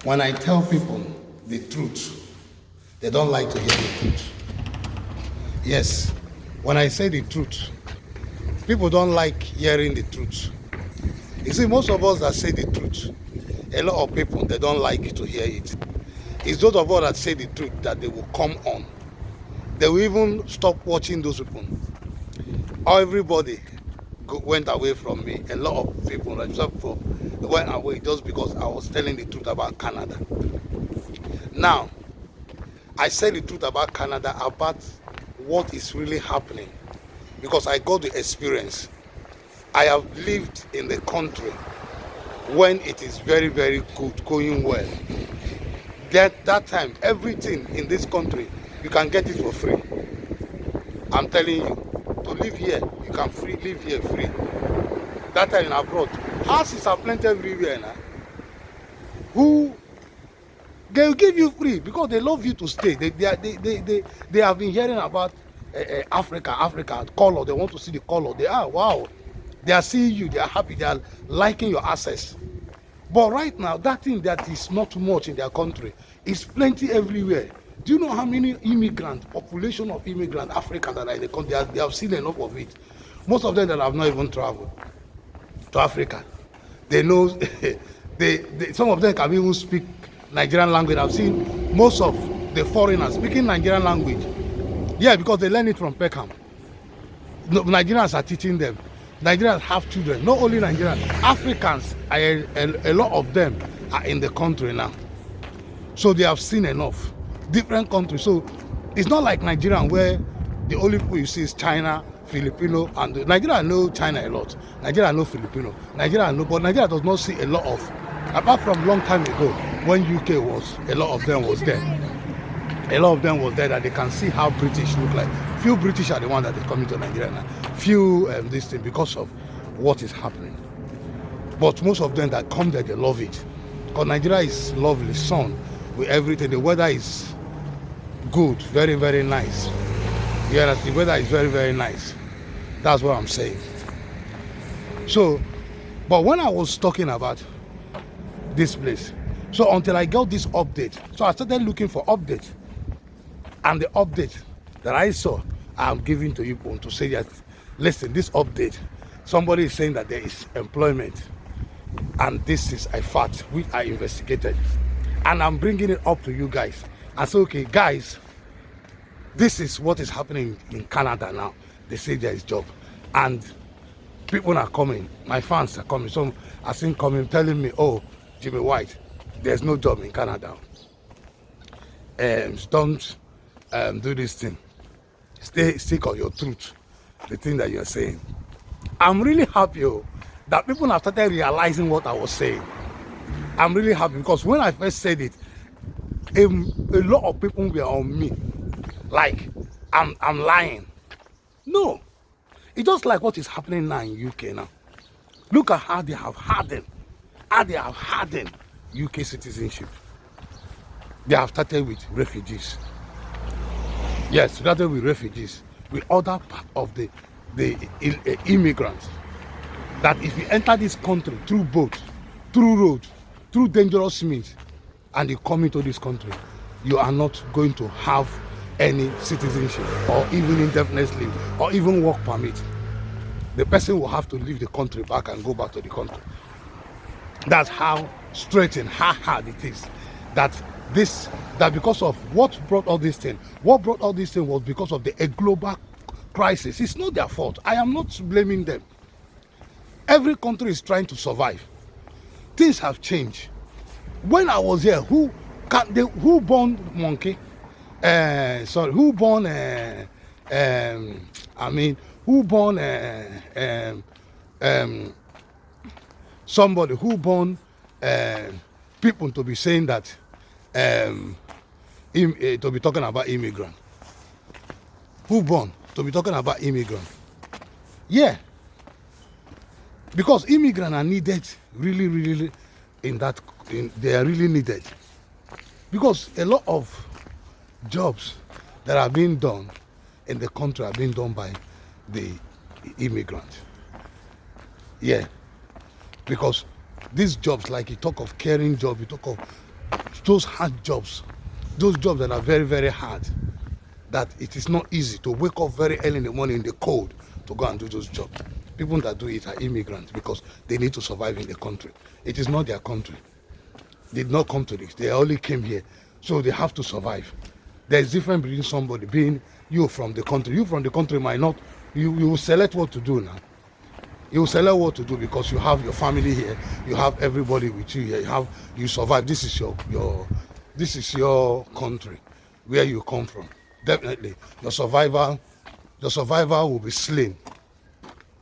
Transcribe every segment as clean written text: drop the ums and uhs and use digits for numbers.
When I tell people the truth, they don't like to hear the truth. Yes, when I say the truth, people don't like hearing the truth. You see, most of us that say the truth, a lot of people, they don't like to hear it. It's those of us that say the truth that they will come on. They will even stop watching those people. Everybody went away from me. A lot of people, except for, went away just because I was telling the truth about Canada. Now, I say the truth about Canada, about what is really happening, because I got the experience. I have lived in the country when it is very, very good, going well. That time, everything in this country, you can get it for free. I'm telling you, to live here, you can live here free. That time in abroad, houses are plenty everywhere now. They will give you free because they love you to stay. They have been hearing about Africa, color. They want to see the color. Wow. They are seeing you. They are happy. They are liking your access. But right now, that thing that is not much in their country is plenty everywhere. Do you know how many population of immigrant Africans that are in the country? They have seen enough of it. Most of them that have not even traveled to Africa. They know, some of them can even speak Nigerian language. I've seen most of the foreigners speaking Nigerian language. Yeah, because they learn it from Peckham. Nigerians are teaching them. Nigerians have children, not only Nigerians, Africans, a lot of them are in the country now. So they have seen enough. Different countries. So it's not like Nigeria where the only people you see is China, Filipino, and Nigeria know China a lot. Nigeria know Filipino. But Nigeria does not see a lot of, apart from long time ago when UK was, a lot of them was there. A lot of them was there that they can see how British look like. Few British are the ones that are coming to Nigeria now. Few this thing because of what is happening. But most of them that come there, they love it. Because Nigeria is lovely, sun, with everything. The weather is good, very, very nice. Yeah, the weather is very, very nice. That's what I'm saying. So, but when I was talking about this place, so until I got this update, so I started looking for updates. And the update that I saw, I'm giving to you to say that, listen, this update, somebody is saying that there is employment. And this is a fact which I investigated. And I'm bringing it up to you guys. I say, okay, guys, this is what is happening in Canada now. They say there is job. And people are coming. My fans are coming. Some are seen coming telling me, oh, Jimmy White, there's no job in Canada. Don't do this thing. Stick on your truth, the thing that you're saying. I'm really happy that people have started realizing what I was saying. I'm really happy because when I first said it, a lot of people were on me, like I'm lying. No, it's just like what is happening now in UK now. Look at how they have hardened, UK citizenship. They have started with refugees. Yes, started with refugees, with other part of the immigrants. That if you enter this country through boat, through road, through dangerous means, and you come into this country, you are not going to have any citizenship or even indefinite leave or even work permit. The person will have to leave the country back and go back to the country. That's how straight and how hard it is. That because of what brought all this thing, was because of a global crisis. It's not their fault. I am not blaming them. Every country is trying to survive. Things have changed. When I was here, who born monkey? Who born? Somebody who born people to be saying that to be talking about immigrant. Who born to be talking about immigrant? Yeah. Because immigrants are needed really they are really needed. Because a lot of jobs that are being done in the country are being done by the immigrants. Yeah. Because these jobs, like you talk of caring job, you talk of those hard jobs, those jobs that are very, very hard, that it is not easy to wake up very early in the morning in the cold to go and do those jobs. People that do it are immigrants because they need to survive in the country. It is not their country. They did not come to this. They only came here. So they have to survive. There's difference between somebody being you from the country. You from the country might not, you will select what to do now. You will select what to do because you have your family here. You have everybody with you here. You survive. This is your country where you come from. Definitely. Your survival will be slain.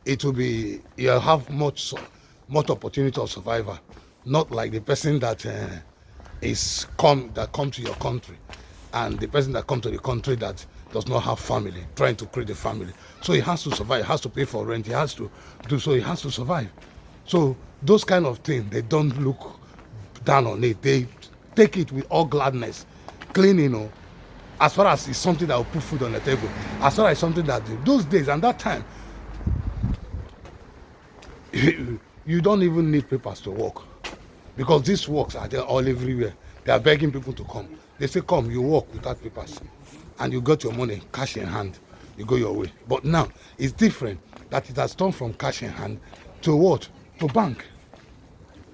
You'll have much opportunity of survival. Not like the person that come to your country, and the person that come to the country that does not have family, trying to create a family. So he has to survive, he has to pay for rent, he has to do so, he has to survive. So those kind of things, they don't look down on it. They take it with all gladness. Clean, as far as it's something that will put food on the table, as far as something that those days and that time, you don't even need papers to work. Because these works are there all everywhere. They are begging people to come. They say, come, you work without papers. And you got your money, cash in hand. You go your way. But now, it's different that it has turned from cash in hand to what? To bank.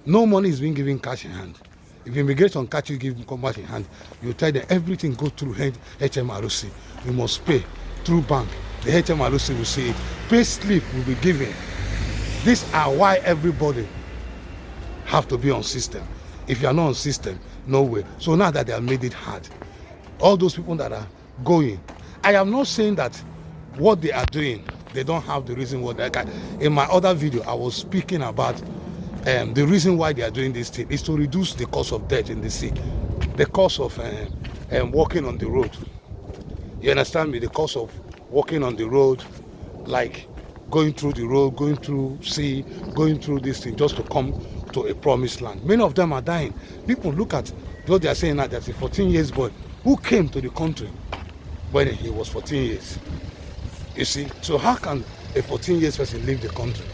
No money is being given cash in hand. If immigration catch you give cash in hand, you tell them everything go through HMRC. You must pay through bank. The HMRC will see it. Pay slip will be given. These are why everybody have to be on system. If you are not on system, no way. So now that they have made it hard, all those people that are going, I am not saying that what they are doing, they don't have the reason why they can. In my other video, I was speaking about the reason why they are doing this thing is to reduce the cost of death in the sea, the cost of walking on the road. You understand me? The cost of walking on the road, like going through the road, going through sea, going through this thing just to come to a promised land. Many of them are dying. People look at what they are saying now. There's a 14 years boy who came to the country when he was 14 years. You see, so how can a 14 years person leave the country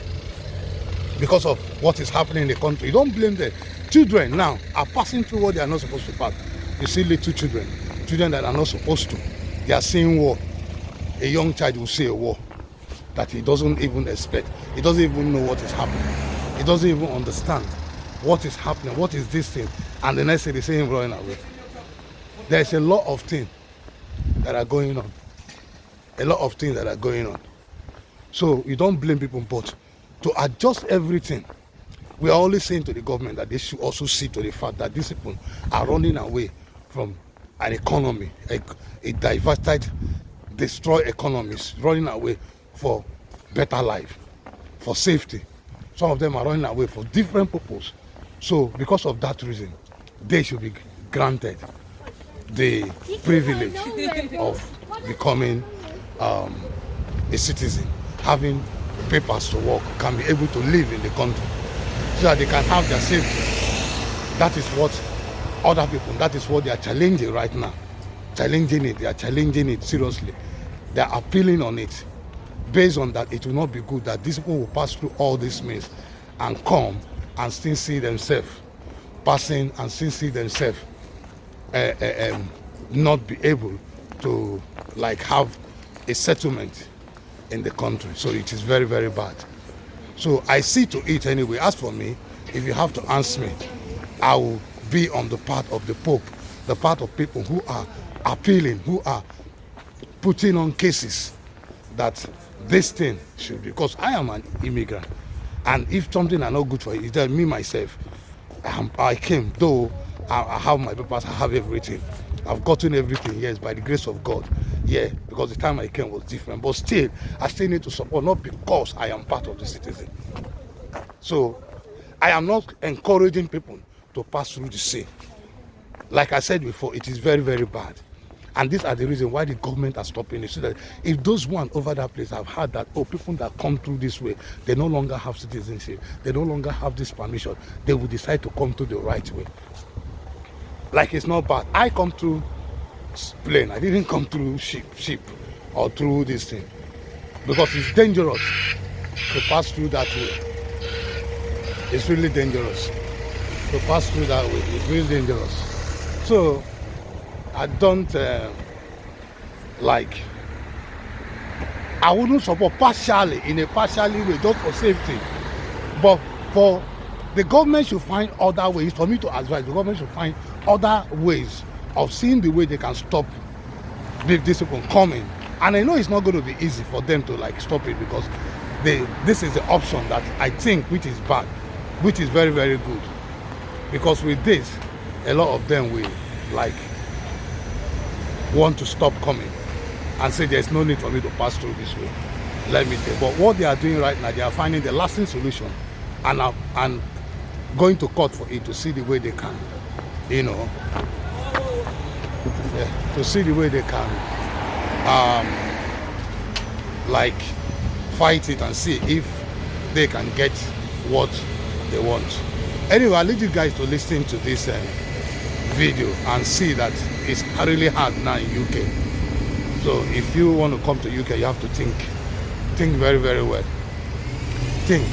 because of what is happening in the country? You don't blame them. Children now are passing through what they are not supposed to pass. You see little children that are not supposed to. They are seeing war. A young child will see a war that he doesn't even expect. He doesn't even know what is happening. He doesn't even understand what is happening, what is this thing, and the next thing they say him running away. There's a lot of things that are going on. A lot of things that are going on. So you don't blame people, but to adjust everything, we are always saying to the government that they should also see to the fact that these people are running away from an economy, a diversified, destroyed economies, running away for better life, for safety. Some of them are running away for different purposes. So because of that reason, they should be granted the privilege of becoming a citizen, having papers to work, can be able to live in the country so that they can have their safety. That is what other people, that is what they are challenging right now. Challenging it, they are challenging it seriously. They are appealing on it. Based on that, it will not be good that these people will pass through all these means and come and still see themselves passing and still see themselves not be able to like have a settlement in the country. So it is very, very bad. So I see to it anyway. As for me, if you have to ask me, I will be on the part of the Pope, the part of people who are appealing, who are putting on cases that this thing should be, because I am an immigrant, and if something are not good for you, tell me myself, I came, though I have my papers, I have everything, I've gotten everything, yes, by the grace of God, yeah, because the time I came was different, but still, I still need to support, not because I am part of the citizen. So, I am not encouraging people to pass through the sea. Like I said before, it is very, very bad. And these are the reasons why the government are stopping it. So that if those one over that place have heard that, oh, people that come through this way, they no longer have citizenship, they no longer have this permission, they will decide to come through the right way. Like it's not bad. I come through plane, I didn't come through ship or through this thing. Because it's dangerous to pass through that way. It's really dangerous. to pass through that way. It's really dangerous. So I don't like. I wouldn't support partially, in a partially way, just for safety. But for the government should find other ways. For me to advise, the government should find other ways of seeing the way they can stop this people coming. And I know it's not going to be easy for them to like stop it, because this is the option that I think which is bad, which is very, very good. Because with this, a lot of them will like want to stop coming and say there's no need for me to pass through this way. Let me tell you. But what they are doing right now, they are finding the lasting solution and going to court for it to see the way they can, you know, to see the way they can like fight it and see if they can get what they want. Anyway, I leave you guys to listen to this video and see that it's really hard now in UK. So if you want to come to UK, you have to think very, very well. Think.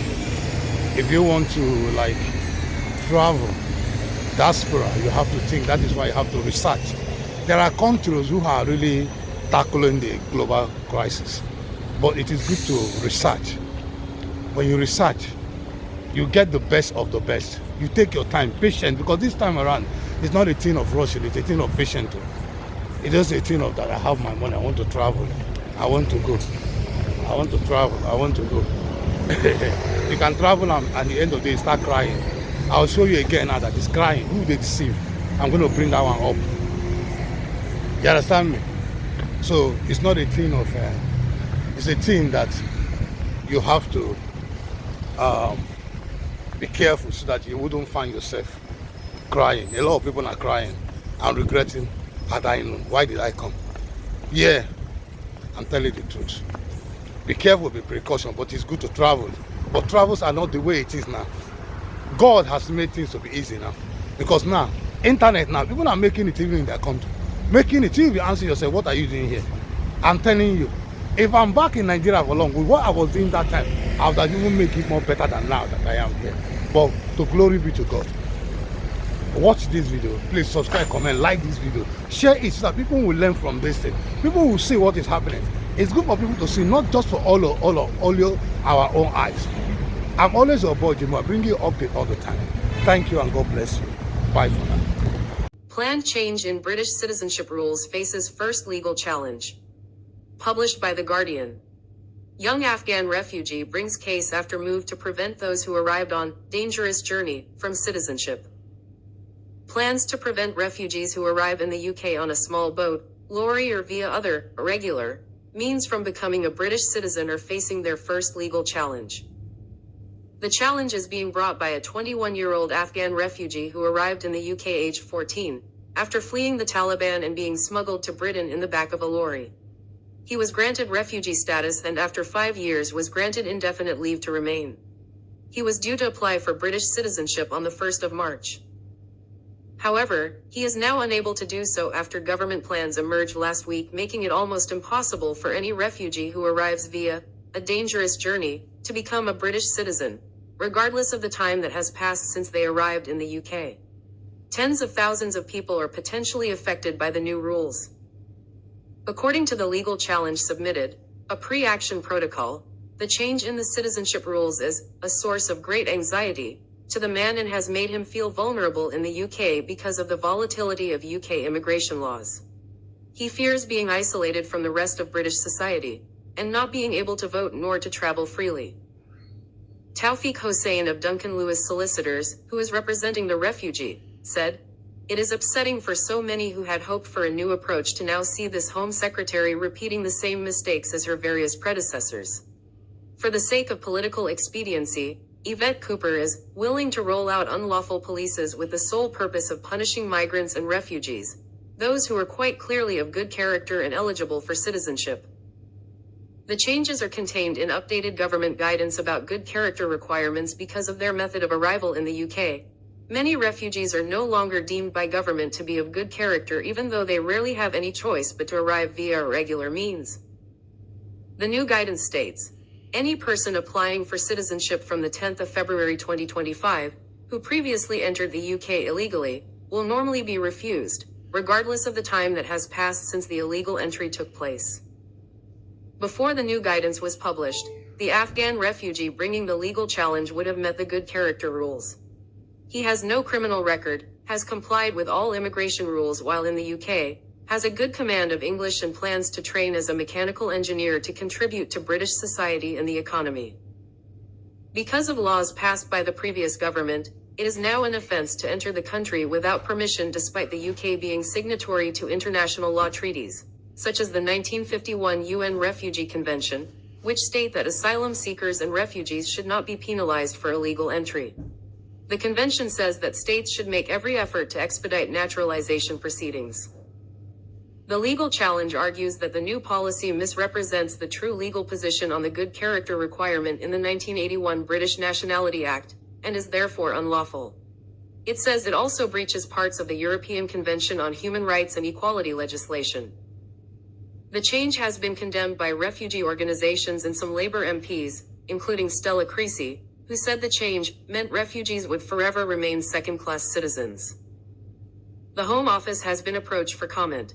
If you want to like travel, diaspora, you have to think. That is why you have to research. There are countries who are really tackling the global crisis, but it is good to research. When you research, you get the best of the best. You take your time, patient, because this time around, it's not a thing of rushing, it's a thing of patience. It's just a thing of that I have my money, I want to travel, I want to go. I want to travel, I want to go. You can travel and at the end of the day start crying. I'll show you again now that it's crying. Who they deceive? I'm going to bring that one up. You understand me? So it's not a thing of, it's a thing that you have to be careful so that you wouldn't find yourself crying. A lot of people are crying and regretting, had I known, why did I come? Yeah, I'm telling you the truth. Be careful, be precaution, but it's good to travel. But travels are not the way it is now. God has made things to be easy now. Because now, internet now, people are making it even in their country. Making it, you answer yourself, what are you doing here? I'm telling you, if I'm back in Nigeria for long, with what I was doing that time, I would have even make it more better than now that I am here. But to glory be to God. Watch this video, please subscribe, comment, like this video, share it so that people will learn from this thing. People will see what is happening. It's good for people to see, not just for all our own eyes. I'm always your boy Jimo. I bring you update all the time. Thank you and God bless you. Bye for now. Planned change in British citizenship rules faces first legal challenge. Published by The Guardian. Young Afghan refugee brings case after move to prevent those who arrived on dangerous journey from citizenship. Plans to prevent refugees who arrive in the UK on a small boat, lorry or via other, irregular, means from becoming a British citizen are facing their first legal challenge. The challenge is being brought by a 21-year-old Afghan refugee who arrived in the UK aged 14, after fleeing the Taliban and being smuggled to Britain in the back of a lorry. He was granted refugee status and after 5 years was granted indefinite leave to remain. He was due to apply for British citizenship on the 1st of March. However, he is now unable to do so after government plans emerged last week, making it almost impossible for any refugee who arrives via a dangerous journey to become a British citizen, regardless of the time that has passed since they arrived in the UK. Tens of thousands of people are potentially affected by the new rules. According to the legal challenge submitted, a pre-action protocol, the change in the citizenship rules is a source of great anxiety to the man and has made him feel vulnerable in the UK because of the volatility of UK immigration laws. He fears being isolated from the rest of British society and not being able to vote nor to travel freely. Tawfiq Hossain of Duncan Lewis Solicitors, who is representing the refugee, said, "It is upsetting for so many who had hoped for a new approach to now see this Home Secretary repeating the same mistakes as her various predecessors. For the sake of political expediency, Yvette Cooper is willing to roll out unlawful policies with the sole purpose of punishing migrants and refugees, those who are quite clearly of good character and eligible for citizenship." The changes are contained in updated government guidance about good character requirements because of their method of arrival in the UK. Many refugees are no longer deemed by government to be of good character even though they rarely have any choice but to arrive via irregular means. The new guidance states, any person applying for citizenship from the 10th of February 2025, who previously entered the UK illegally, will normally be refused, regardless of the time that has passed since the illegal entry took place. Before the new guidance was published, the Afghan refugee bringing the legal challenge would have met the good character rules. He has no criminal record, has complied with all immigration rules while in the UK, has a good command of English and plans to train as a mechanical engineer to contribute to British society and the economy. Because of laws passed by the previous government, it is now an offence to enter the country without permission despite the UK being signatory to international law treaties, such as the 1951 UN Refugee Convention, which state that asylum seekers and refugees should not be penalized for illegal entry. The convention says that states should make every effort to expedite naturalization proceedings. The legal challenge argues that the new policy misrepresents the true legal position on the good character requirement in the 1981 British Nationality Act, and is therefore unlawful. It says it also breaches parts of the European Convention on Human Rights and Equality legislation. The change has been condemned by refugee organizations and some Labour MPs, including Stella Creasy, who said the change meant refugees would forever remain second-class citizens. The Home Office has been approached for comment.